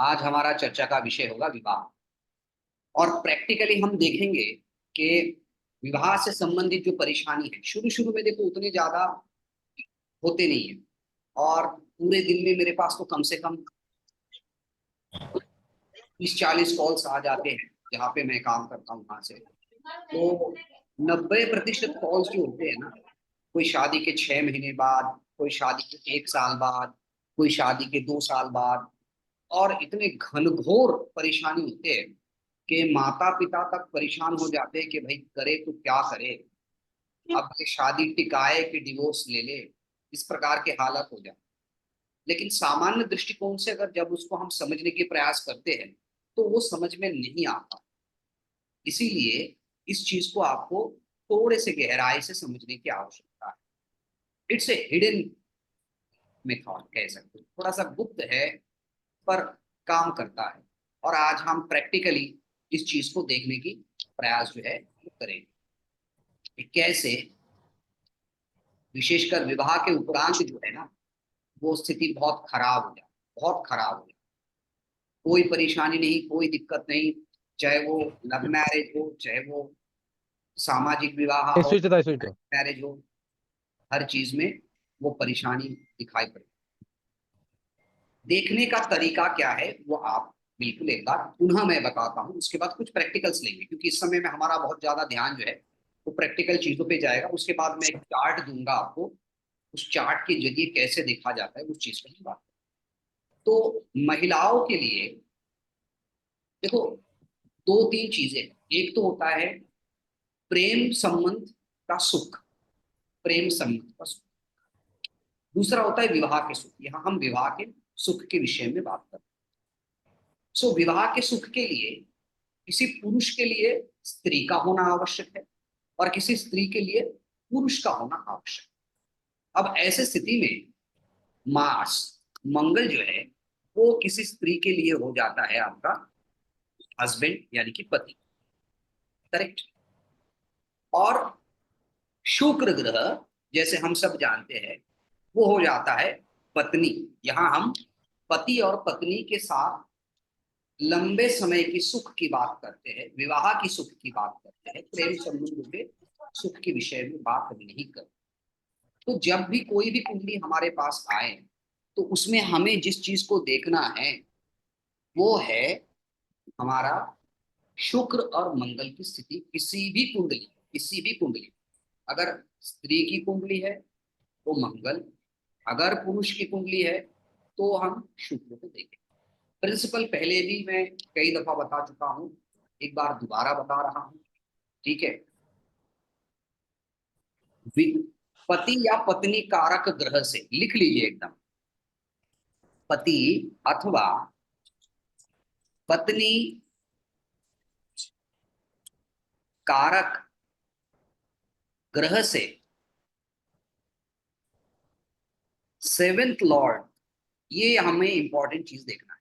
आज हमारा चर्चा का विषय होगा विवाह। और प्रैक्टिकली हम देखेंगे कि विवाह से संबंधित जो परेशानी है, शुरू शुरू में देखो उतने ज्यादा होते नहीं है। और पूरे दिन में मेरे पास तो कम से कम 30-40 कॉल्स आ जाते हैं जहाँ पे मैं काम करता हूँ वहां से। तो 90% कॉल्स जो होते हैं ना, कोई शादी के 6 महीने बाद, कोई शादी के 1 साल बाद, कोई शादी के 2 साल बाद, और इतने घनघोर परेशानी होते हैं कि माता पिता तक परेशान हो जाते हैं कि भाई करे तो क्या करे, अब ये शादी टिकाए कि डिवोर्स ले ले, इस प्रकार के हालत हो जाते। लेकिन सामान्य दृष्टिकोण से अगर जब उसको हम समझने के प्रयास करते हैं तो वो समझ में नहीं आता। इसीलिए इस चीज को आपको थोड़े से गहराई से समझने की आवश्यकता है। इट्स ए हिडन मेथड कह सकते हो, थोड़ा सा गुप्त है पर काम करता है। और आज हम प्रैक्टिकली इस चीज को देखने की प्रयास जो है वो करेंगे कि कैसे विशेषकर विवाह के उपरांत जो है ना, वो स्थिति बहुत खराब हो जाए, बहुत खराब हो जाए। कोई परेशानी नहीं, कोई दिक्कत नहीं, चाहे वो लव मैरिज हो, चाहे वो सामाजिक विवाह हो, स्विच था स्विच। मैरिज हो, हर चीज में वो परेशानी दिखाई पड़े। देखने का तरीका क्या है वो आप बिल्कुल एक बार पुनः मैं बताता हूँ, उसके बाद कुछ प्रैक्टिकल्स लेंगे क्योंकि इस समय में हमारा बहुत ज्यादा ध्यान जो है वो प्रैक्टिकल चीजों पे जाएगा। उसके बाद मैं एक चार्ट दूंगा आपको, उस चार्ट के जरिए कैसे देखा जाता है उस चीज पर हम बात करें। तो महिलाओं के लिए देखो, 2-3 चीजें, एक तो होता है प्रेम संबंध का सुख, प्रेम संबंध का सुख। दूसरा होता है विवाह के सुख। यहाँ हम विवाह के सुख के विषय में बात करते हैं। सो विवाह के सुख के लिए किसी पुरुष के लिए स्त्री का होना आवश्यक है और किसी स्त्री के लिए पुरुष का होना आवश्यक है। अब ऐसे स्थिति में मार्स, मंगल जो है वो किसी स्त्री के लिए हो जाता है आपका हस्बैंड यानी कि पति, करेक्ट। और शुक्र ग्रह जैसे हम सब जानते हैं वो हो जाता है पत्नी। यहां हम पति और पत्नी के साथ लंबे समय की सुख की बात करते हैं, विवाह की सुख की बात करते हैं, प्रेम संबंध के सुख के विषय में बात कभी नहीं करते। तो जब भी कोई भी कुंडली हमारे पास आए तो उसमें हमें जिस चीज को देखना है वो है हमारा शुक्र और मंगल की स्थिति। किसी भी कुंडली, अगर स्त्री की कुंडली है तो मंगल, अगर पुरुष की कुंडली है तो हम शुक्र को देखें। प्रिंसिपल पहले भी मैं कई दफा बता चुका हूं, एक बार दोबारा बता रहा हूं, ठीक है। पति या पत्नी कारक ग्रह से लिख लीजिए एकदम, पति अथवा पत्नी कारक ग्रह से सेवेंथ लॉर्ड, ये हमें इंपॉर्टेंट चीज देखना है।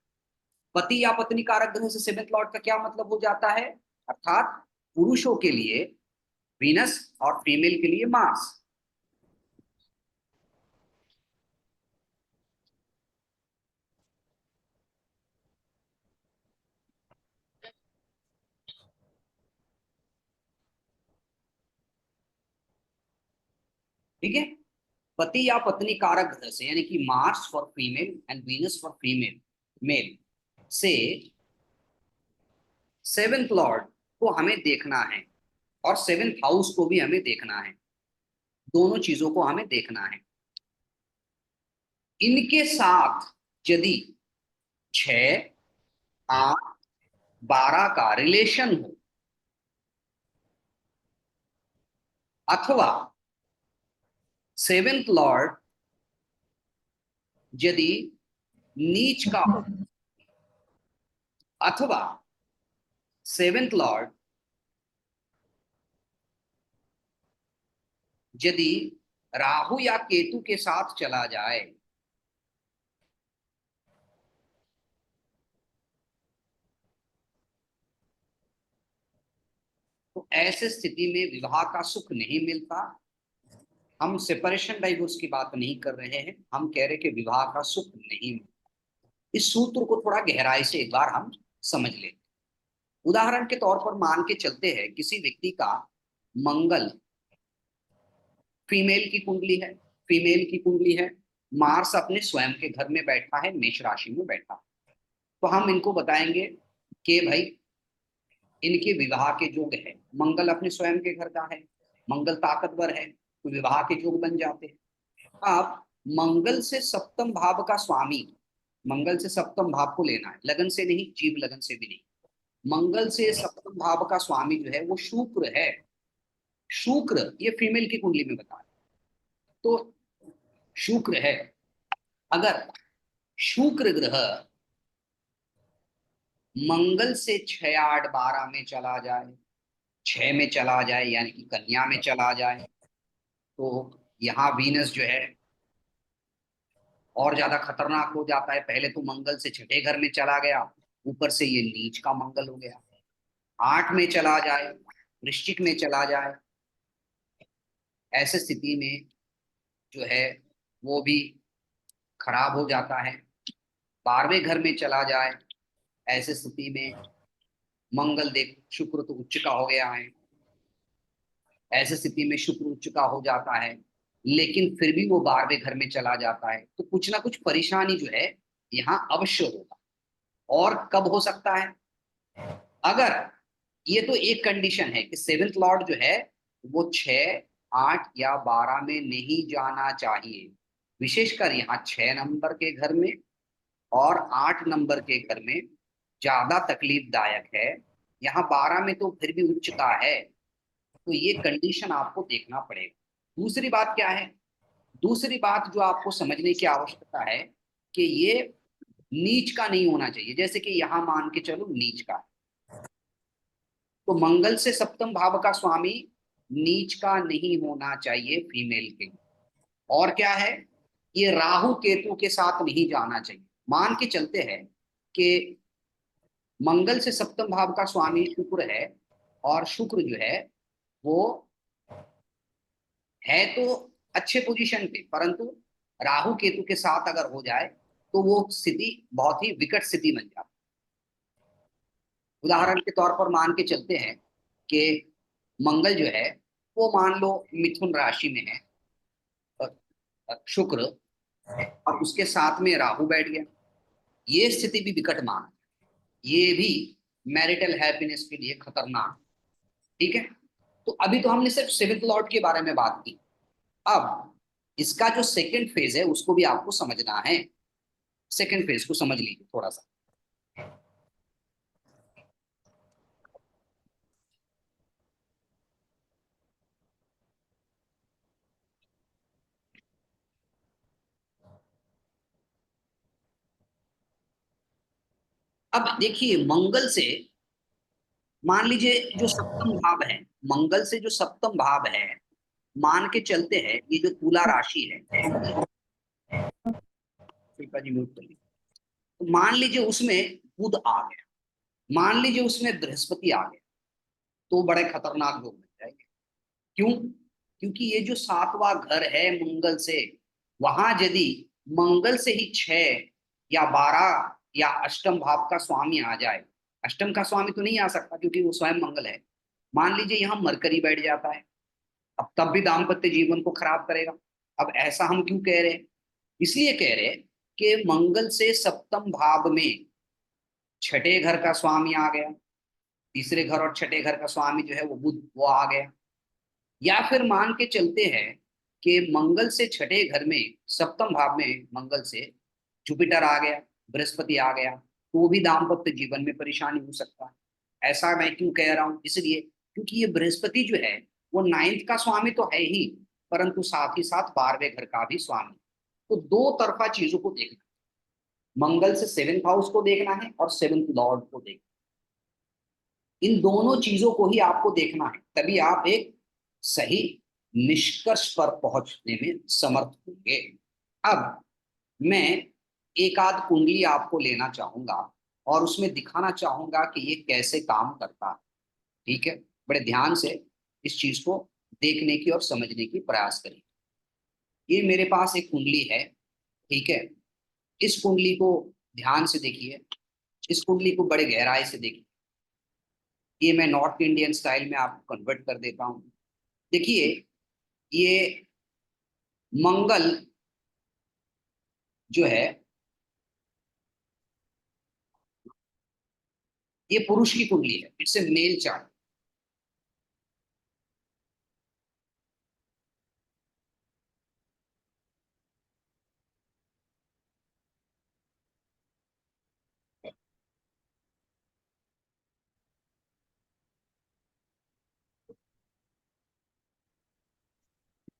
पति या पत्नी कारक ग्रह से सेवेंथ लॉर्ड का क्या मतलब हो जाता है, अर्थात पुरुषों के लिए वीनस और फीमेल के लिए मार्स। ठीक है, पति या पत्नी कारक ग्रह से यानी कि Mars for female and Venus for female male से सेवेंथ लॉर्ड को हमें देखना है और सेवेंथ हाउस को भी हमें देखना है, दोनों चीजों को हमें देखना है। इनके साथ यदि 6, 8, 12 का रिलेशन हो अथवा सेवेंथ लॉर्ड यदि नीच का हो अथवा सेवेंथ लॉर्ड यदि राहु या केतु के साथ चला जाए तो ऐसे स्थिति में विवाह का सुख नहीं मिलता। हम सेपरेशन डाइवोर्स की बात नहीं कर रहे हैं, हम कह रहे कि विवाह का सुख नहीं मिलता। इस सूत्र को थोड़ा गहराई से एक बार हम समझ लें। उदाहरण के तौर पर मान के चलते हैं किसी व्यक्ति का मंगल फीमेल की कुंडली है, फीमेल की कुंडली है, मार्स अपने स्वयं के घर में बैठा है, मेष राशि में बैठा है। तो हम इनको बताएंगे कि भाई इनके विवाह के योग है, मंगल अपने स्वयं के घर का है, मंगल ताकतवर है, तो विवाह के योग बन जाते हैं। अब मंगल से सप्तम भाव का स्वामी, मंगल से सप्तम भाव को लेना है, लगन से नहीं, जीव लगन से भी नहीं। मंगल से सप्तम भाव का स्वामी जो है वो शुक्र है। शुक्र ये फीमेल की कुंडली में बता है, तो शुक्र है। अगर शुक्र ग्रह मंगल से 6, 8, 12 में चला जाए, 6 में चला जाए यानी कि कन्या में चला जाए, तो यहाँ वीनस जो है और ज्यादा खतरनाक हो जाता है। पहले तो मंगल से छठे घर में चला गया, ऊपर से ये नीच का मंगल हो गया। 8 में चला जाए, वृश्चिक में चला जाए, ऐसे स्थिति में जो है वो भी खराब हो जाता है। 12वें घर में चला जाए, ऐसे स्थिति में मंगल देख, शुक्र तो उच्च का हो गया है, ऐसे स्थिति में शुक्र उच्च का हो जाता है, लेकिन फिर भी वो 12वें घर में चला जाता है, तो कुछ ना कुछ परेशानी जो है यहाँ अवश्य होगा। और कब हो सकता है? अगर ये तो एक कंडीशन है कि सेवेंथ लॉर्ड जो है वो 6, 8 या 12 में नहीं जाना चाहिए, विशेषकर यहाँ 6 नंबर के घर में और 8 नंबर के घर में ज्यादा तकलीफदायक है। यहाँ 12 में तो फिर भी उच्चता है, तो ये कंडीशन आपको देखना पड़ेगा। दूसरी बात क्या है? दूसरी बात जो आपको समझने की आवश्यकता है कि ये नीच का नहीं होना चाहिए। जैसे कि यहाँ मान के चलो नीच का, तो मंगल से सप्तम भाव का स्वामी नीच का नहीं होना चाहिए फीमेल के। और क्या है? ये राहु केतु के साथ नहीं जाना चाहिए। मान के चलते हैं कि मंगल से सप्तम भाव का स्वामी शुक्र है, और शुक्र जो है वो है तो अच्छे पोजीशन पे, परंतु राहु केतु के साथ अगर हो जाए तो वो स्थिति बहुत ही विकट स्थिति बन जाती है। उदाहरण के तौर पर मान के चलते हैं कि मंगल जो है वो मान लो मिथुन राशि में है, शुक्र, और उसके साथ में राहु बैठ गया, ये स्थिति भी विकट मान, ये भी मैरिटल हैप्पीनेस के लिए खतरनाक। ठीक है, तो अभी तो हमने सिर्फ सेवेंथ लॉर्ड के बारे में बात की। अब इसका जो सेकंड फेज है उसको भी आपको समझना है। सेकंड फेज को समझ लीजिए थोड़ा सा। अब देखिए मंगल से, मान लीजिए जो सप्तम भाव है, मंगल से जो सप्तम भाव है, मान के चलते हैं ये जो तुला राशि है, शिल्पा जी म्यूट कर लीजिए। तो मान लीजिए उसमें बुध आ गया, मान लीजिए उसमें बृहस्पति आ गया, तो बड़े खतरनाक लोग बन जाएंगे। क्यों? क्योंकि ये जो 7वां घर है मंगल से, वहां यदि मंगल से ही 6 या 12 या अष्टम भाव का स्वामी आ जाए, अष्टम का स्वामी तो नहीं आ सकता क्योंकि वो स्वयं मंगल है, मान लीजिए यहाँ मरकरी बैठ जाता है, अब तब भी दाम्पत्य जीवन को खराब करेगा। अब ऐसा हम क्यों कह रहे हैं? इसलिए कह रहे हैं कि मंगल से सप्तम भाव में छठे घर का स्वामी आ गया, तीसरे घर और छठे घर का स्वामी जो है वो बुध वो आ गया, या फिर मान के चलते हैं कि मंगल से छठे घर में सप्तम भाव में मंगल से जुपिटर आ गया, बृहस्पति आ गया, तो भी दाम्पत्य जीवन में परेशानी हो सकता है। ऐसा मैं क्यों कह रहा हूं? इसलिए क्योंकि ये बृहस्पति जो है वो 9th का स्वामी तो है ही, परंतु साथ ही साथ 12वें घर का भी स्वामी। तो दो तरफा चीजों को देखना, मंगल से 7th हाउस को देखना है और 7th लॉर्ड को देखना, इन दोनों चीजों को ही आपको देखना है, तभी आप एक सही निष्कर्ष पर पहुंचने में समर्थ होंगे। अब मैं एक आध कुंडली आपको लेना चाहूंगा और उसमें दिखाना चाहूंगा कि ये कैसे काम करता है। ठीक है, बड़े ध्यान से इस चीज को देखने की और समझने की प्रयास करिए। ये मेरे पास एक कुंडली है, ठीक है, इस कुंडली को ध्यान से देखिए, इस कुंडली को बड़े गहराई से देखिए। ये मैं नॉर्थ इंडियन स्टाइल में आपको कन्वर्ट कर देता हूँ। देखिए, ये मंगल जो है, ये पुरुष की कुंडली है, इट्स ए मेल चार्ट।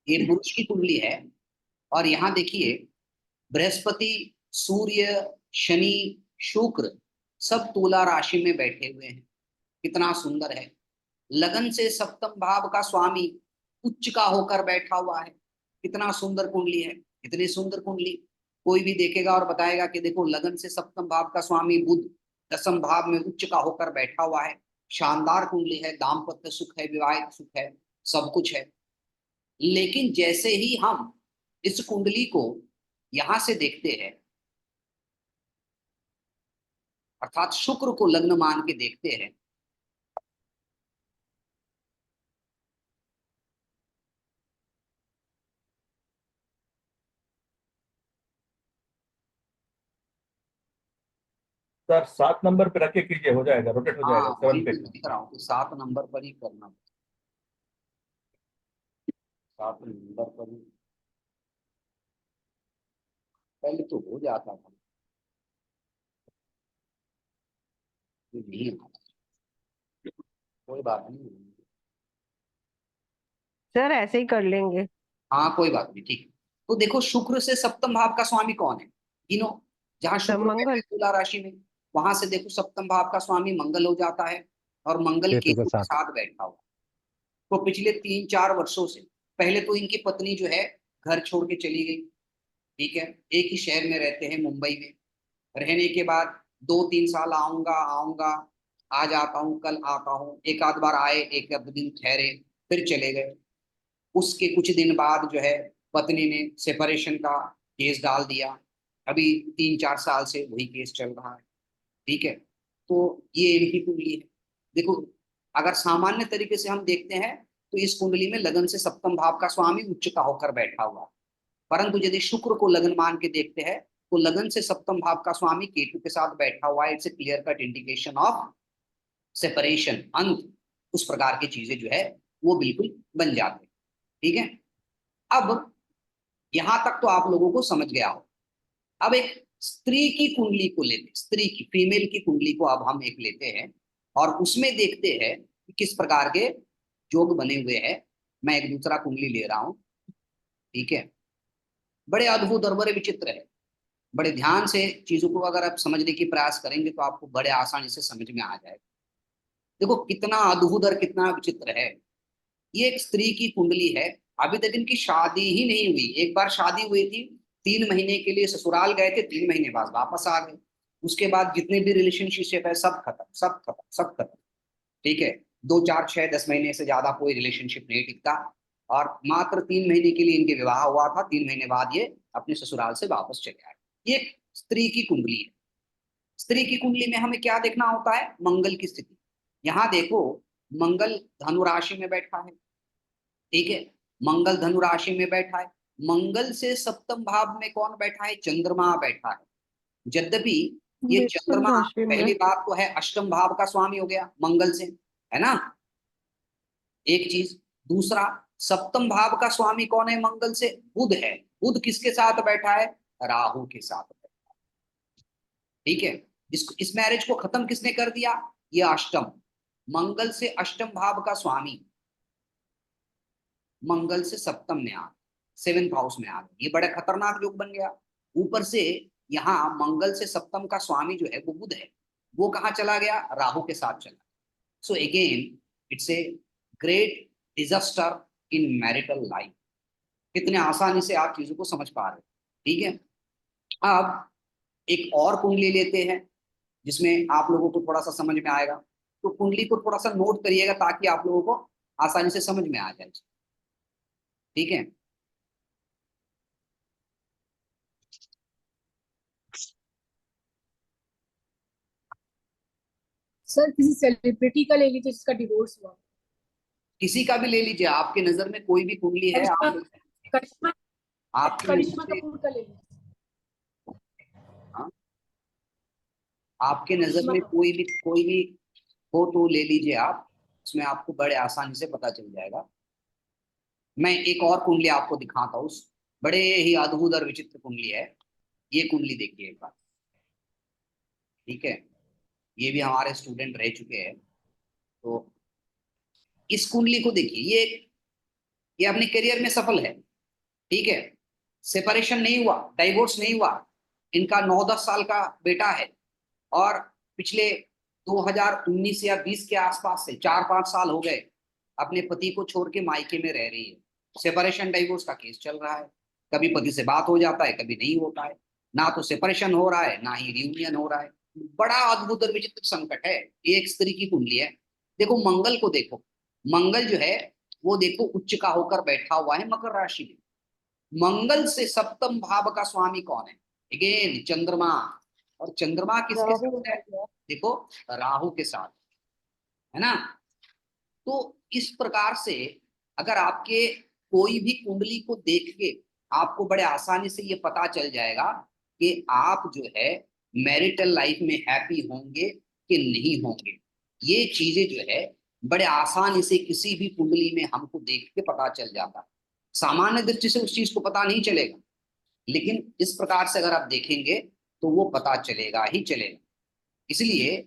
ये पुरुष की कुंडली है। और यहाँ देखिए, बृहस्पति, सूर्य, शनि, शुक्र सब तुला राशि में बैठे हुए हैं। कितना सुंदर है। लगन से सप्तम भाव का स्वामी उच्च का होकर बैठा हुआ है। कितना सुंदर कुंडली है, इतनी सुंदर कुंडली कोई भी देखेगा और बताएगा कि देखो, लगन से सप्तम भाव का स्वामी बुध दसम भाव में उच्च का होकर बैठा हुआ है। शानदार कुंडली है, दाम्पत्य सुख है, विवाहित सुख है, सब कुछ है। लेकिन जैसे ही हम इस कुंडली को यहां से देखते हैं, अर्थात शुक्र को लग्न मान के देखते हैं, सर 7 नंबर पे रख के कीजिए, हो जाएगा, रोटेट हो हाँ जाएगा वही 7 पे। मैं दिख रहा हूँ कि 7 नंबर पर ही करना, 7 नंबर पर ही। पहले तो हो जाता था, ये नहीं आता। कोई बात नहीं। सर ऐसे ही कर लेंगे। हाँ कोई बात नहीं, ठीक है। तो देखो, शुक्र से सप्तम भाव का स्वामी कौन है, गिनो। जहां सब शुक्र बैठा है मंगल। तुला राशि में, वहां से देखो सप्तम भाव का स्वामी मंगल हो जाता है। और मंगल केतु के केतु के साथ। साथ बैठा हुआ। तो पिछले 3-4 वर्षों से, पहले तो इनकी पत्नी जो है घर छोड़ के चली गई। ठीक है, एक ही शहर में रहते हैं, मुंबई में। रहने के बाद 2-3 साल आऊंगा आऊंगा, आज आता हूँ कल आता हूँ, एक आध बार आए, एक आध दिन ठहरे, फिर चले गए। उसके कुछ दिन बाद जो है, पत्नी ने सेपरेशन का केस डाल दिया। अभी 3-4 साल से वही केस चल रहा है। ठीक है, तो ये इनकी कुंडली है। देखो, अगर सामान्य तरीके से हम देखते हैं तो इस कुंडली में लगन से सप्तम भाव का स्वामी उच्च का होकर बैठा हुआ है। परंतु यदि शुक्र को लगन मान के देखते हैं, तो लगन से सप्तम भाव का स्वामी केतु के साथ बैठा हुआ है। It's a clear cut indication of separation, अंत, उस प्रकार की चीजें जो है वो बिल्कुल बन जाते हैं। ठीक है, अब यहां तक तो आप लोगों को समझ गया हो। अब एक स्त्री की कुंडली को लेते, स्त्री की, फीमेल की कुंडली को अब हम एक लेते हैं और उसमें देखते हैं कि किस प्रकार के योग बने हुए हैं। मैं एक दूसरा कुंडली ले रहा हूं। ठीक है, बड़े अद्भुत और बड़े विचित्र है। बड़े ध्यान से चीजों को अगर आप समझने की प्रयास करेंगे तो आपको बड़े आसानी से समझ में आ जाएगा। देखो कितना अद्भुत और कितना विचित्र है। ये एक स्त्री की कुंडली है। अभी तक इनकी शादी ही नहीं हुई। एक बार शादी हुई थी, 3 महीने के लिए ससुराल गए थे, 3 महीने बाद वापस आ गए। उसके बाद जितने भी रिलेशनशिप है सब खत्म, सब खत्म, सब खत्म। ठीक है, 2, 4, 6, 10 महीने से ज्यादा कोई रिलेशनशिप नहीं टिकता। और मात्र 3 महीने के लिए इनके विवाह हुआ था, 3 महीने बाद ये अपने ससुराल से वापस चले आए। ये स्त्री की कुंडली है। स्त्री की कुंडली में हमें क्या देखना होता है, मंगल की स्थिति। यहाँ देखो, मंगल धनु राशि में बैठा है। ठीक है, मंगल धनु राशि में बैठा है। मंगल से सप्तम भाव में कौन बैठा है, चंद्रमा बैठा है। यद्यपि ये मिथुन चंद्रमा, राशि में। पहली बात तो है अष्टम भाव का स्वामी हो गया मंगल से, है ना, एक चीज। दूसरा, सप्तम भाव का स्वामी कौन है मंगल से, बुध है। बुध किसके साथ बैठा है, राहु के साथ बैठा है। ठीक है, इस मैरिज को खत्म किसने कर दिया, ये अष्टम, मंगल से अष्टम भाव का स्वामी मंगल से सप्तम में आ, 7th हाउस में आ गया। ये बड़ा खतरनाक योग बन गया। ऊपर से यहाँ मंगल से सप्तम का स्वामी जो है वो बुध है, वो कहाँ चला गया, राहु के साथ चला। So again it's a great disaster in marital life. कितने आसानी से आप चीजों को समझ पा रहे हैं। ठीक है, अब एक और कुंडली लेते हैं जिसमें आप लोगों को थोड़ा सा समझ में आएगा। तो कुंडली को थोड़ा सा नोट करिएगा ताकि आप लोगों को आसानी से समझ में आ जाए। ठीक है, सर किसी सेलिब्रिटी का ले लीजिए जिसका डिवोर्स हुआ। किसी का भी ले लीजिए, आपके नजर में कोई भी कुंडली है, करिश्मा आप करिश्मा आपकी नजर करिश्मा में, कपूर का ले लीजिए। हाँ, आपके नजर करिश्मा में कपूर। कोई भी हो तो ले लीजिए आप, उसमें आपको बड़े आसानी से पता चल जाएगा। मैं एक और कुंडली आपको दिखाता हूँ, बड़े ही अद्भुत और विचित्र कुंडली है। ये कुंडली देखिए एक बार, ठीक है, ये भी हमारे स्टूडेंट रह चुके हैं। तो इस कुंडली को देखिए, ये अपने करियर में सफल है, ठीक है, सेपरेशन नहीं हुआ, डाइवोर्स नहीं हुआ, इनका 9-10 साल का बेटा है, और पिछले 2019 या 20 के आसपास से 4-5 साल हो गए अपने पति को छोड़ के मायके में रह रही है। सेपरेशन डाइवोर्स का केस चल रहा है, कभी पति से बात हो जाता है, कभी नहीं होता है, ना तो सेपरेशन हो रहा है ना ही रियूनियन हो रहा है। बड़ा अद्भुत और विचित्र संकट है। ये एक स्त्री की कुंडली है। देखो मंगल को देखो, मंगल जो है वो देखो उच्च का होकर बैठा हुआ है मकर राशि में। मंगल से सप्तम भाव का स्वामी कौन है? अगेन चंद्रमा। और चंद्रमा किसके राहु साथ है? आ गया। देखो राहु के साथ, है ना। तो इस प्रकार से अगर आपके कोई भी कुंडली को देख के आपको बड़े आसानी से ये पता चल जाएगा कि आप जो है मैरिटल लाइफ में हैप्पी होंगे कि नहीं होंगे। ये चीजें जो है बड़े आसानी से किसी भी कुंडली में हमको देख के पता चल जाता है। सामान्य दृष्टि से उस चीज को पता नहीं चलेगा, लेकिन इस प्रकार से अगर आप देखेंगे तो वो पता चलेगा ही चलेगा। इसलिए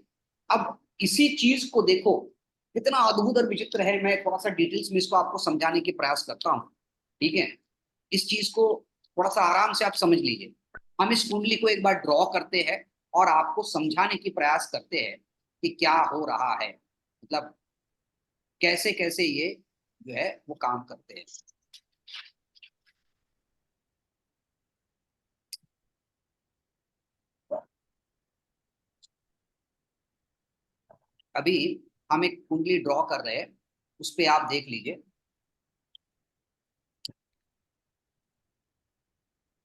अब इसी चीज को देखो, कितना अद्भुत और विचित्र है। मैं थोड़ा सा डिटेल्स में इसको आपको समझाने की प्रयास करता हूँ, ठीक है। इस चीज को थोड़ा सा आराम से आप समझ लीजिए। हम इस कुंडली को एक बार ड्रॉ करते हैं और आपको समझाने की प्रयास करते हैं कि क्या हो रहा है, मतलब कैसे कैसे ये जो है वो काम करते हैं। अभी हम एक कुंडली ड्रॉ कर रहे हैं, उस पर आप देख लीजिए।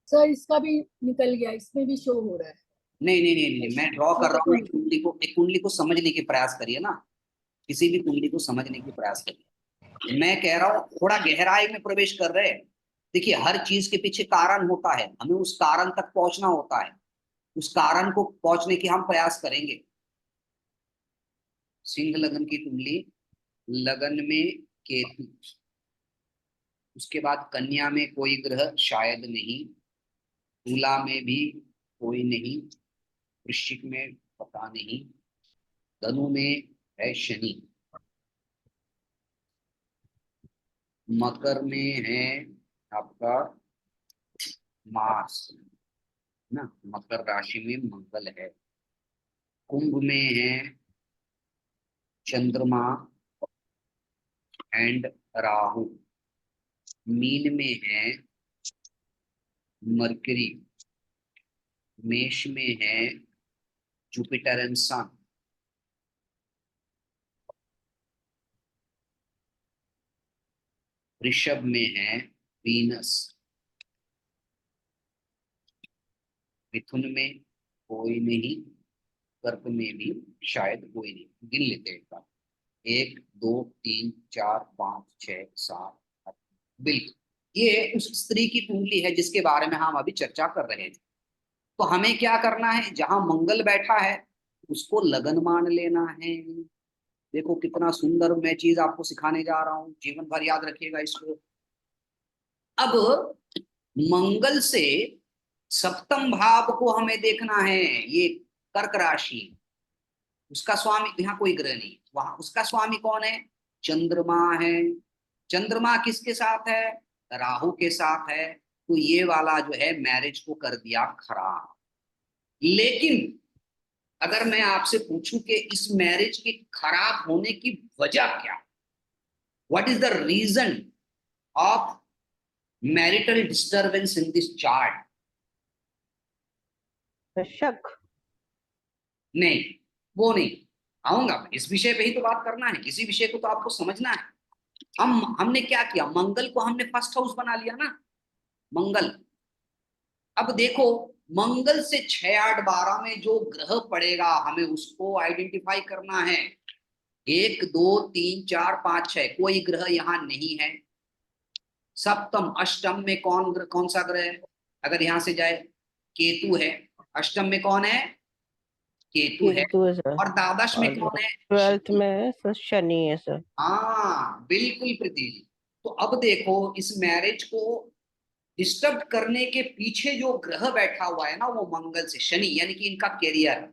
सर इसका भी निकल गया, इसमें भी शो हो रहा है। नहीं नहीं नहीं नहीं, मैं ड्रॉ कर ये रहा देखो हूँ एक कुंडली को समझने की प्रयास करिए ना, किसी भी कुंडली को समझने की प्रयास करिए। मैं कह रहा हूँ थोड़ा गहराई में प्रवेश कर रहे हैं। देखिए हर चीज के पीछे कारण होता है, हमें उस कारण तक पहुंचना होता है, उस कारण को पहुंचने की हम प्रयास करेंगे। सिंह लगन की कुंडली, लगन में केतु, उसके बाद कन्या में कोई ग्रह शायद नहीं, तुला में भी कोई नहीं, वृश्चिक में पता नहीं, धनु में है शनि, मकर में है आपका मार्स, ना, मकर राशि में मंगल है, कुंभ में है चंद्रमा एंड राहु, मीन में है मरकरी, मेष में है जुपिटर एंड सन, वृषभ में है वीनस, मिथुन में कोई नहीं, कर्क में भी शायद कोई नहीं। गिन लेते हैं एक बार, 1 2 3 4 5 6 7 8। बिल्कुल, ये उस स्त्री की कुंडली है जिसके बारे में हम अभी चर्चा कर रहे थे। तो हमें क्या करना है, जहां मंगल बैठा है उसको लगन मान लेना है। देखो कितना सुंदर मैं चीज आपको सिखाने जा रहा हूँ, जीवन भर याद रखिएगा इसको। अब मंगल से सप्तम भाव को हमें देखना है, ये कर्क राशि, उसका स्वामी, यहाँ कोई ग्रह नहीं, वहां उसका स्वामी कौन है? चंद्रमा है। चंद्रमा किसके साथ है? राहु के साथ है। तो ये वाला जो है मैरिज को कर दिया खराब। लेकिन अगर मैं आपसे पूछूं कि इस मैरिज के खराब होने की वजह क्या, what is the reason of marital disturbance in this chart? शक। नहीं, वो नहीं, आऊंगा मैं, इस विषय पे ही तो बात करना है, इसी विषय को तो आपको समझना है। हमने क्या किया, मंगल को हमने फर्स्ट हाउस बना लिया ना, मंगल। अब देखो मंगल से 6, 8, 12 में जो ग्रह पड़ेगा हमें उसको आइडेंटिफाई करना है। 1, 2, 3, 4, 5, 6 कोई ग्रह यहाँ नहीं है। सप्तम अष्टम में कौन सा ग्रह है? अगर यहां से जाए, केतु है। अष्टम में कौन है? केतु है। केतु है सर। और द्वादश में और कौन है? 12th शनि। में है सर, शनि है सर। हाँ बिल्कुल प्रीति जी। तो अब देखो, इस मैरिज को डिस्टर्ब करने के पीछे जो ग्रह बैठा हुआ है ना, वो मंगल से शनि, यानी कि इनका career. The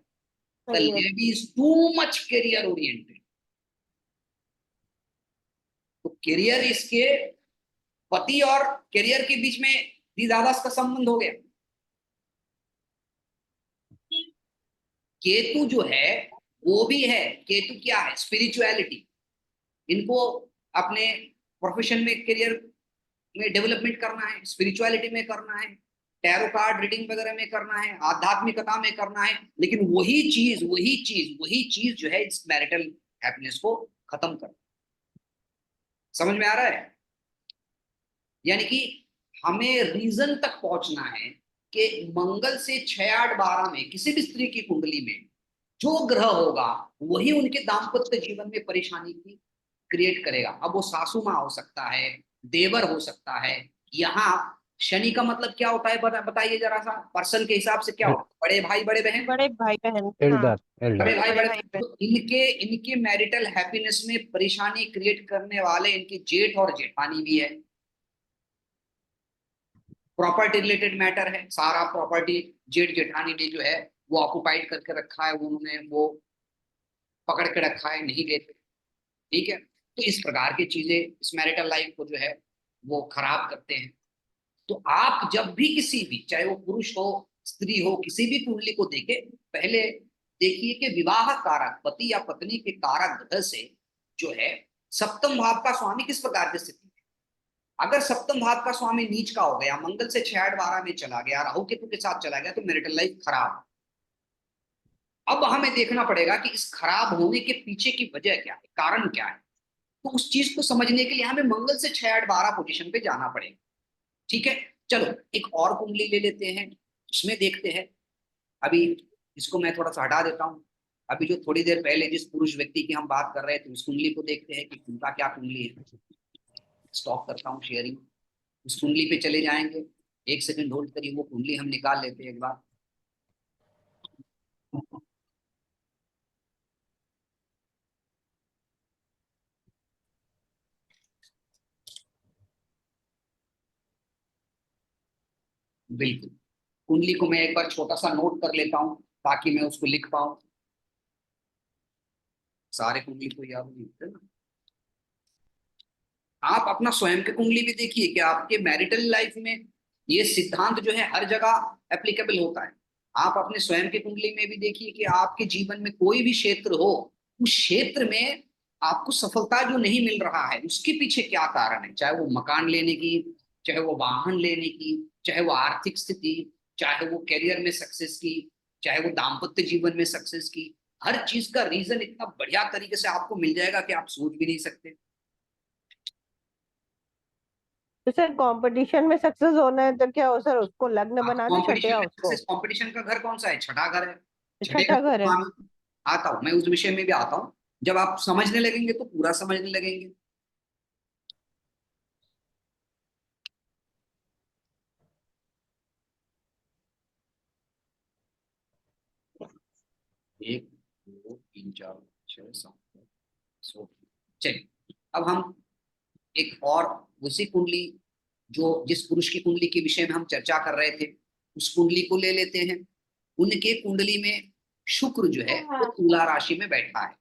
Career। Lady is too much career oriented. तो कैरियर, इसके पति और कैरियर के बीच में द्विधादश का संबंध हो गया। केतु जो है वो भी है। केतु क्या है? स्पिरिचुअलिटी। इनको अपने प्रोफेशन में, करियर में डेवलपमेंट करना है, स्पिरिचुअलिटी में करना है, टैरो कार्ड रीडिंग वगैरह में करना है, आध्यात्मिकता में करना है। लेकिन वही चीज जो है इस मैरिटल हैप्पीनेस को खत्म कर। समझ में आ रहा है? यानी कि हमें रीजन तक पहुंचना है कि मंगल से 6, 8, 12 में किसी भी स्त्री की कुंडली में जो ग्रह होगा वही उनके दाम्पत्य जीवन में परेशानी की क्रिएट करेगा। अब वो सासू माँ हो सकता है, देवर हो सकता है। यहाँ शनि का मतलब क्या होता है बताइए जरा सा, पर्सन के हिसाब से क्या होता है? बड़े भाई बड़े बहन। बड़े भाई बहन। एल्डर बड़े एल्डर भाई बड़े बड़े भाई बहन। तो इनके मैरिटल हैप्पीनेस में परेशानी क्रिएट करने वाले इनके जेठ और जेठानी भी है। प्रॉपर्टी रिलेटेड मैटर है सारा। प्रॉपर्टी जेठ जेठानी ने जो है वो ऑक्युपाइड करके रखा है, उन्होंने वो पकड़ के रखा है, नहीं देते। ठीक है। तो इस प्रकार की चीजें इस मैरिटल लाइफ को जो है वो खराब करते हैं। तो आप जब भी किसी भी, चाहे वो पुरुष हो स्त्री हो, किसी भी कुंडली को देखे, पहले देखिए कि विवाह कारक पति या पत्नी के कारक ग्रह से जो है सप्तम भाव का स्वामी किस प्रकार की स्थिति है। अगर सप्तम भाव का स्वामी नीच का हो गया, मंगल से 6, 8, 12 में चला गया, राहु केतु के साथ चला गया, तो मैरिटल लाइफ खराब। अब हमें देखना पड़ेगा कि इस खराब होने के पीछे की वजह क्या है, कारण क्या है। तो उस चीज को समझने के लिए हमें मंगल से 6, 8, 12 पोजीशन पे जाना पड़ेगा। ठीक है। चलो एक और कुंडली ले लेते हैं, उसमें देखते हैं। अभी इसको मैं थोड़ा सा हटा देता हूँ। अभी जो थोड़ी देर पहले जिस पुरुष व्यक्ति की हम बात कर रहे थे, उस कुंडली को देखते हैं कि उनका क्या कुंडली है। स्टॉप करता हूँ शेयरिंग। उस कुंडली पे चले जाएंगे। 1 सेकंड होल्ड करिए, वो कुंडली हम निकाल लेते हैं एक बार। बिल्कुल। कुंडली को मैं एक बार छोटा सा नोट कर लेता हूँ ताकि मैं उसको लिख पाऊँ। सारे कुंडली को याद नहीं होते ना। आप अपना स्वयं की कुंडली भी देखिए कि आपके मैरिटल लाइफ में ये सिद्धांत जो है हर जगह एप्लीकेबल होता है। आप अपने स्वयं की कुंडली में भी देखिए कि आपके जीवन में कोई भी क्षेत्र हो, उस क्षेत्र में आपको सफलता जो नहीं मिल रहा है उसके पीछे क्या कारण है। चाहे वो मकान लेने की, चाहे वो वाहन लेने की, चाहे वो आर्थिक स्थिति, चाहे वो करियर में सक्सेस की, चाहे वो दाम्पत्य जीवन में सक्सेस की, हर चीज का रीजन इतना बढ़िया तरीके से आपको मिल जाएगा कि आप सोच भी नहीं सकते। तो सर कंपटीशन में सक्सेस होना है तो क्या हो सर, उसको लग्न बना दे छठे कंपटीशन में हाउस को। सक्सेस, कंपटीशन का घर कौन सा है? छठा घर है। छठे घर छठा घर को है। आता हूँ मैं, उस विषय में भी आता हूँ। जब आप समझने लगेंगे तो पूरा समझने लगेंगे। एक, दो, तीन, चार, छह, सात, सो। चलिए अब हम एक और उसी कुंडली, जो जिस पुरुष की कुंडली के विषय में हम चर्चा कर रहे थे, उस कुंडली को ले लेते हैं। उनके कुंडली में शुक्र जो है वो तुला राशि में बैठा है।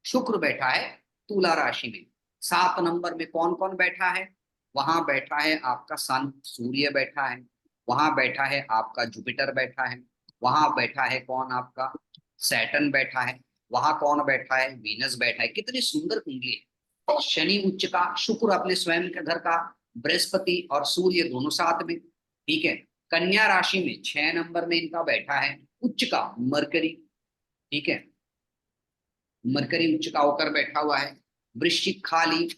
शुक्र बैठा है तुला राशि में। 7 नंबर में कौन कौन बैठा है? वहां बैठा है आपका सन, सूर्य बैठा है। वहां बैठा है आपका जुपिटर बैठा है। वहां बैठा है कौन? आपका सैटर्न बैठा है। वहां कौन बैठा है? वीनस बैठा है। कितनी सुंदर कुंडली है। शनि उच्च का, शुक्र अपने स्वयं के घर का, बृहस्पति और सूर्य दोनों साथ में। ठीक है। कन्या राशि में 6 नंबर में इनका बैठा है उच्च का मरकरी। ठीक है। मरकरी उच्च का होकर बैठा हुआ है। वृश्चिक खाली,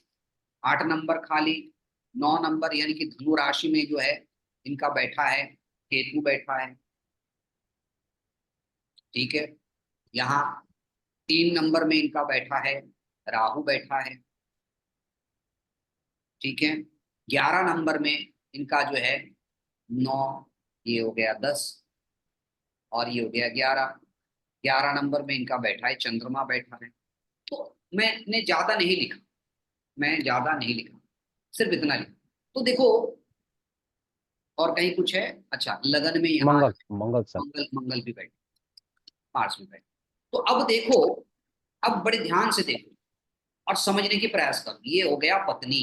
8 नंबर खाली। 9 नंबर यानी कि धनु राशि में जो है इनका बैठा है केतु बैठा है। ठीक है। यहाँ 3 नंबर में इनका बैठा है राहु बैठा है, ठीक है। 11 नंबर में इनका जो है 9, ये हो गया 10 और ये हो गया 11। 11 नंबर में इनका बैठा है चंद्रमा बैठा है। तो मैंने ज्यादा नहीं लिखा, मैं ज्यादा नहीं लिखा, सिर्फ इतना लिखा। तो देखो और कहीं कुछ है, अच्छा लगन में यहाँ मंगल मंगल सर। मंगल, मंगल भी बैठे, पार्स में बैठे। तो अब देखो, अब बड़े ध्यान से देखो और समझने की प्रयास करो। ये हो गया पत्नी,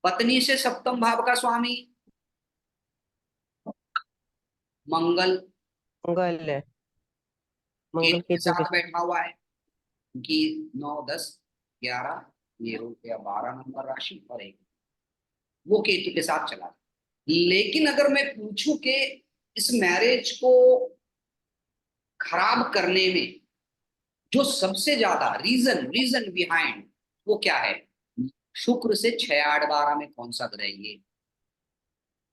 पत्नी से सप्तम भाव का स्वामी मंगल, मंगल है, मंगल केतु के केतु के साथ बैठा हुआ है कि 9, 10, 11, ये हो गया 12 नंबर राशि और एक वो केतु के साथ चला। लेकिन अगर मैं पूछूं कि इस मैरिज को खराब करने में जो सबसे ज्यादा रीजन रीजन बिहाइंड वो क्या है, शुक्र से 6, 8, 12 में कौन सा ग्रह है ये,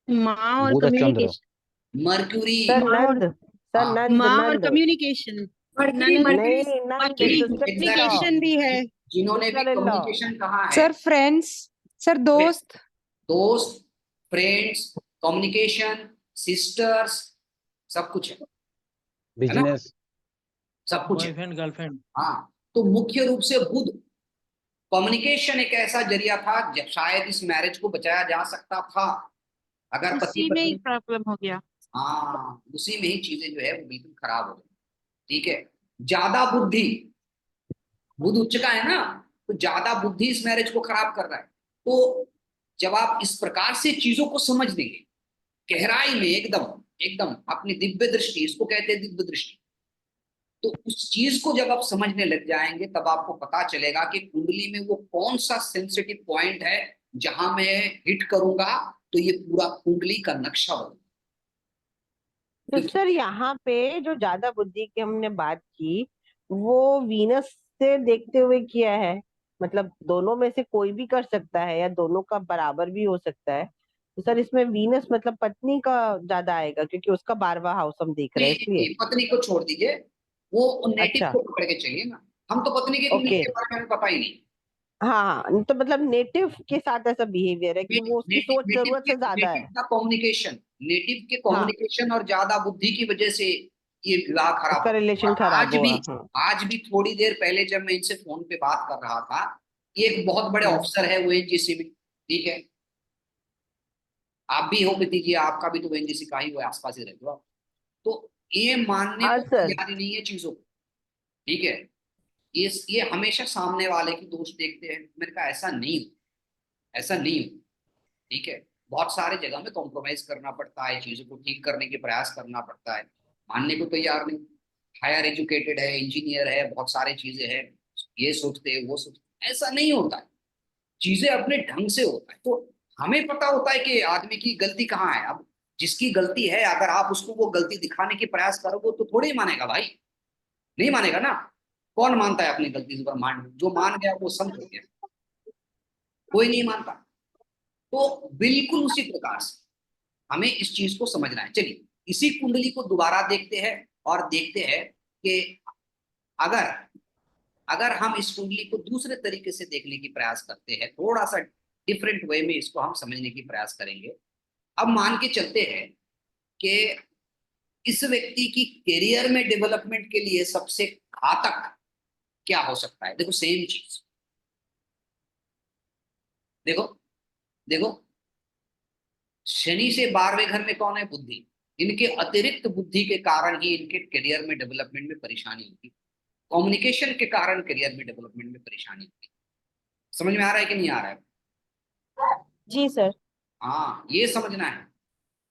माँ और बुध और चंद्र। कम्युनिकेशन। मर्क्यूरी। सर माँ और नंद, सर हाँ, नंद माँ और नंद कम्युनिकेशन। मर्करी ननद मर्करी नहीं, नंद Mercury sister in law, communication भी है। जिन्होंने भी सिस्टर इन लॉ। कम्युनिकेशन कहा है, सर फ्रेंड्स, सर दोस्त, दोस्त, फ्रेंड्स, कम्युनिकेशन, सिस्टर्स, सब कुछ है ना, बिजनेस। सब कुछ है। Boyfriend girlfriend. हाँ, तो मुख्य रूप से बुध, कम्युनिकेशन एक ऐसा जरिया था जब शायद इस मैरिज को बचाया जा सकता था अगर पति उसी में ही पत्नी, प्रॉब्लम हो गया। हाँ उसी में ही चीजें जो है वो बिल्कुल खराब हो गई। ठीक है, ज्यादा बुद्धि, बुध उच्च का है ना, तो ज्यादा बुद्धि इस मैरिज को खराब कर रहा है। तो जब आप इस प्रकार से चीजों को समझ लेंगे गहराई में एकदम एकदम अपनी दिव्य दृष्टि, इसको कहते हैं दिव्य दृष्टि, तो उस चीज को जब आप समझने लग जाएंगे तब आपको पता चलेगा कि कुंडली में वो कौन सा सेंसिटिव पॉइंट है जहां मैं हिट करूंगा तो ये पूरा कुंडली का नक्शा बदल। तो सर यहाँ पे जो ज्यादा बुद्धि की हमने बात की वो वीनस से देखते हुए किया है, मतलब दोनों में से कोई भी कर सकता है या दोनों का बराबर भी हो सकता है। तो सर इसमें वीनस मतलब पत्नी का ज्यादा आएगा क्योंकि उसका 12वां हाउस हम देख रहे हैं इसलिए। नहीं, पत्नी को छोड़ दीजिए, वो नेटिव अच्छा, को पकड़ के चलिए ना, हम तो पत्नी के कुंडली ओके, के बारे में हमें पता ही नहीं। हाँ हाँ, तो मतलब नेटिव के साथ ऐसा बिहेवियर है कि वो उसकी नेटिव सोच नेटिव जरूरत के से ज्यादा नेटिव है। का कम्युनिकेशन, नेटिव के हाँ, कम्युनिकेशन और ज्यादा बुद्धि की वजह से ये विवाह खराब उसका हो। रिलेशन और खराब हुआ। हाँ, आज भी थोड़ी देर पहले जब मैं इनसे फोन पे बात कर रहा था, ये एक बहुत बड़े हम्म। ऑफिसर है वो एनजीसी में, ठीक है, आप भी हो प्रीति जी, आपका भी तो एनजीसी का ही वो आसपास ही रहते हो आप। तो ये मानने हाँ को सर, तैयार ही नहीं है चीजों को, ठीक है। ये हमेशा सामने वाले की दोष देखते हैं, मैंने कहा ऐसा नहीं हो, ऐसा नहीं हो, ठीक है। बहुत सारे जगह में कॉम्प्रोमाइज करना पड़ता है, चीजों को ठीक करने के प्रयास करना पड़ता है, मानने को तैयार नहीं। हायर एजुकेटेड है, इंजीनियर है, बहुत सारी चीजें हैं, ये सोचते हैं वो सोचते, ऐसा नहीं होता है, चीजें अपने ढंग से होता है। तो हमें पता होता है कि आदमी की गलती कहाँ है। अब जिसकी गलती है अगर आप उसको वो गलती दिखाने की प्रयास करोगे तो थोड़ी ही मानेगा भाई, नहीं मानेगा ना। कौन मानता है अपनी गलती से, मान जो मान गया वो संत हो गया, कोई नहीं मानता। तो बिल्कुल उसी प्रकार से हमें इस चीज को समझना है। चलिए इसी कुंडली को दोबारा देखते हैं और देखते हैं कि अगर अगर हम इस कुंडली को दूसरे तरीके से देखने की प्रयास करते हैं, थोड़ा सा डिफरेंट वे में इसको हम समझने की प्रयास करेंगे। अब मान के चलते हैं कि इस व्यक्ति की करियर में डेवलपमेंट के लिए सबसे घातक क्या हो सकता है। देखो सेम चीज, देखो देखो, शनि से 12वें घर में कौन है, बुद्धि। इनके अतिरिक्त बुद्धि के कारण ही इनके करियर में डेवलपमेंट में परेशानी होगी, कम्युनिकेशन के कारण करियर में डेवलपमेंट में परेशानी होगी। समझ में आ रहा है कि नहीं आ रहा है? जी सर। हाँ, ये समझना है।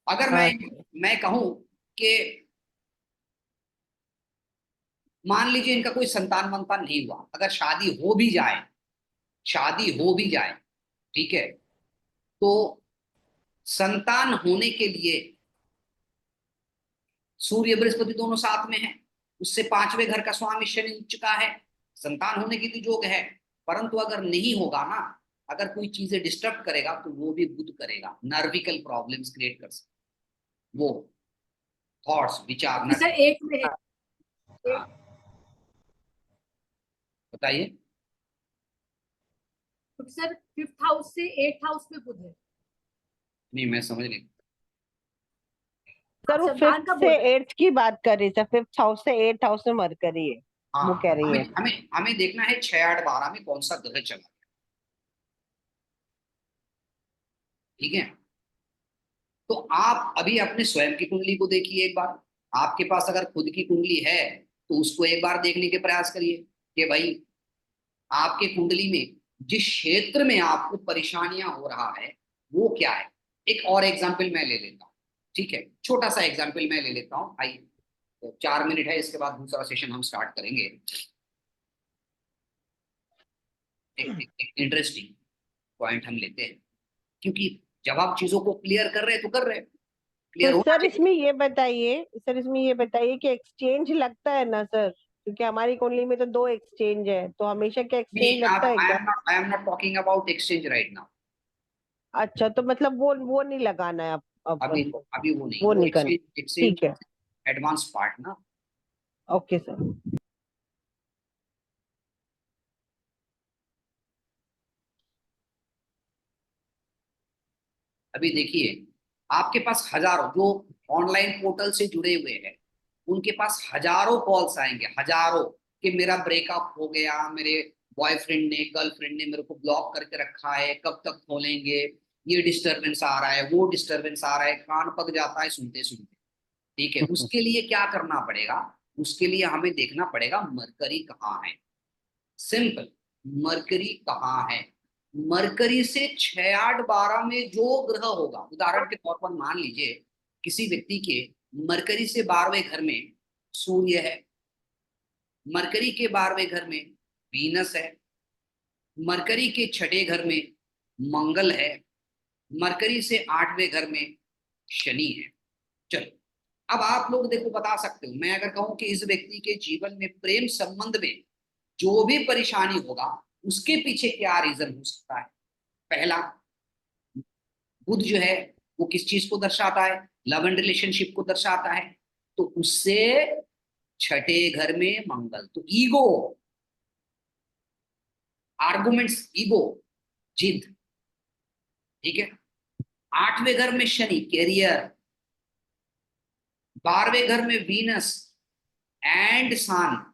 अगर हाँ मैं कहूं कि मान लीजिए इनका कोई संतान वंतान नहीं हुआ, अगर शादी हो भी जाए, शादी हो भी जाए, ठीक है, तो संतान होने के लिए सूर्य बृहस्पति दोनों साथ में है, उससे 5वें घर का स्वामी शनि उच्च का है, संतान होने की भी योग है। परंतु अगर नहीं होगा ना, अगर कोई चीजें डिस्टर्ब करेगा तो वो भी बुध करेगा, नर्विकल प्रॉब्लम्स क्रिएट कर सकता वो। थॉट्स, विचार, सर एक में है। हाँ, बताइए। तो सर 5th हाउस से 8th हाउस में बुध है। नहीं, मैं समझ नहीं। सर वो आप संतान 5th का से बोल रहे हैं। 8th की बात कर रही है, 5th हाउस से 8th हाउस में मरकरी है, वो हाँ, कह रही है। हमें हमें हमें देखना है 6, 8, 12 में कौन सा ग्रह चला, ठीक है। तो आप अभी अपने स्वयं की कुंडली को देखिए एक बार। आपके पास अगर खुद की कुंडली है तो उसको एक बार देखने के प्रयास करिए कि भाई आपके कुंडली में जिस क्षेत्र में आपको परेशानियां हो रहा है वो क्या है। एक और एग्जाम्पल मैं ले लेता हूँ, ठीक है, छोटा सा एग्जाम्पल मैं ले लेता हूँ। आइए, तो 4 मिनट है, इसके बाद दूसरा सेशन हम स्टार्ट करेंगे। एक इंटरेस्टिंग पॉइंट हम लेते हैं, क्योंकि जब आप चीजों को क्लियर कर रहे हैं तो कर रहे हैं, तो क्लियर होना सर चाहिए। इसमें ये बताइए कि एक्सचेंज लगता है ना सर, क्योंकि हमारी कुंडली में तो 2 एक्सचेंज है, तो हमेशा क्या नहीं, एक्सचेंज लगता है क्या? I am not talking about exchange right now. अच्छा, तो मतलब वो नहीं लगाना है अभी अपन को, अभी वो नहीं, वो वो नहीं करना। एक्सचेंज ठीक है, एक्सचेंज एडवांस पार्ट ना। Okay sir. अभी देखिए, आपके पास हजारों जो ऑनलाइन पोर्टल से जुड़े हुए हैं, उनके पास हजारों कॉल्स आएंगे, हजारों, कि मेरा ब्रेकअप हो गया, मेरे बॉयफ्रेंड ने, गर्लफ्रेंड ने मेरे को ब्लॉक करके रखा है, कब तक खोलेंगे, ये डिस्टरबेंस आ रहा है, वो डिस्टरबेंस आ रहा है, कान पक जाता है सुनते सुनते, ठीक है। उसके लिए क्या करना पड़ेगा? उसके लिए हमें देखना पड़ेगा मरकरी कहाँ है। सिंपल, मरकरी कहाँ है? मरकरी से 6, 8, 12 में जो ग्रह होगा, उदाहरण के तौर पर मान लीजिए किसी व्यक्ति के मरकरी से 12वें घर में सूर्य है, मरकरी के 12वें घर में वीनस है, मरकरी के 6ठे घर में मंगल है, मरकरी से 8वें घर में शनि है। चलो, अब आप लोग देखो बता सकते हो, मैं अगर कहूं कि इस व्यक्ति के जीवन में प्रेम संबंध में जो भी परेशानी होगा उसके पीछे क्या रीजन हो सकता है? पहला, बुध जो है वो किस चीज को दर्शाता है? लव एंड रिलेशनशिप को दर्शाता है। तो उससे 6ठे घर में मंगल, तो ईगो, आर्गुमेंट्स, ईगो, जिद, ठीक है। 8वें घर में शनि, कैरियर, 12वें घर में Venus and sun,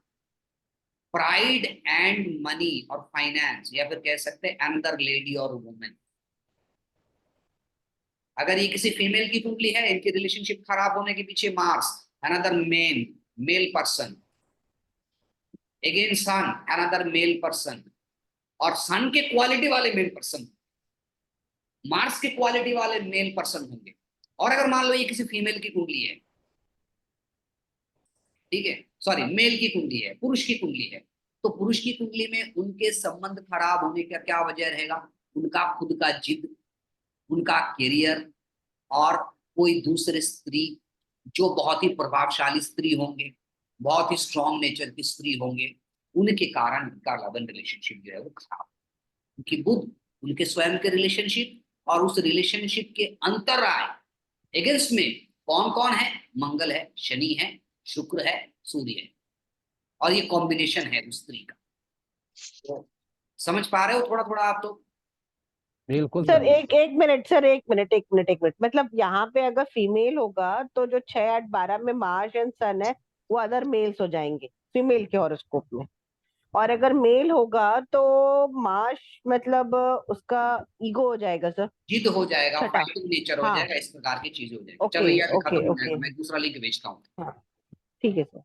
pride and money और फाइनेंस, या फिर कह सकते हैं अनदर लेडी और वुमेन। अगर ये किसी फीमेल की कुंडली है, इनकी रिलेशनशिप खराब होने के पीछे Mars, another male person, again Sun, another male person, और सन के क्वालिटी वाले मेल पर्सन, मार्स के क्वालिटी वाले मेल पर्सन होंगे। और अगर मान लो ये किसी फीमेल की कुंडली है, ठीक है, सॉरी मेल की कुंडली है, पुरुष की कुंडली है, तो पुरुष की कुंडली में उनके संबंध खराब होने का क्या वजह रहेगा? उनका खुद का जिद, उनका करियर, और कोई दूसरे स्त्री जो बहुत ही प्रभावशाली स्त्री होंगे, बहुत ही स्ट्रॉन्ग नेचर की स्त्री होंगे, उनके कारण उनका लव एंड रिलेशनशिप जो है वो खराब, क्योंकि बुध उनके स्वयं के रिलेशनशिप और उस रिलेशनशिप के अंतराय एगेंस्ट में कौन कौन है? मंगल है, शनि है, शुक्र है, सूर्य है, और ये कॉम्बिनेशन है उस स्त्री का। तो समझ पा रहे हो थोड़ा थोड़ा आप तो? बिल्कुल सर सर। एक मिनट, मतलब यहाँ पे अगर फीमेल होगा तो जो 6, 8, 12 में मार्स एंड सन है वो अदर मेल्स हो जाएंगे फीमेल के हॉरोस्कोप में, और अगर मेल होगा तो मार्स मतलब उसका ईगो हो जाएगा सर, जिद हो जाएगा, छठा। फाइटिंग नेचर हो हाँ, जाएगा, इस प्रकार की चीजें हो जाएगी। चलो ओके ये अभी ओके खत्म हो ओके, जाएगा, मैं दूसरा लिंक भेजता हूँ। हाँ ठीक है सर।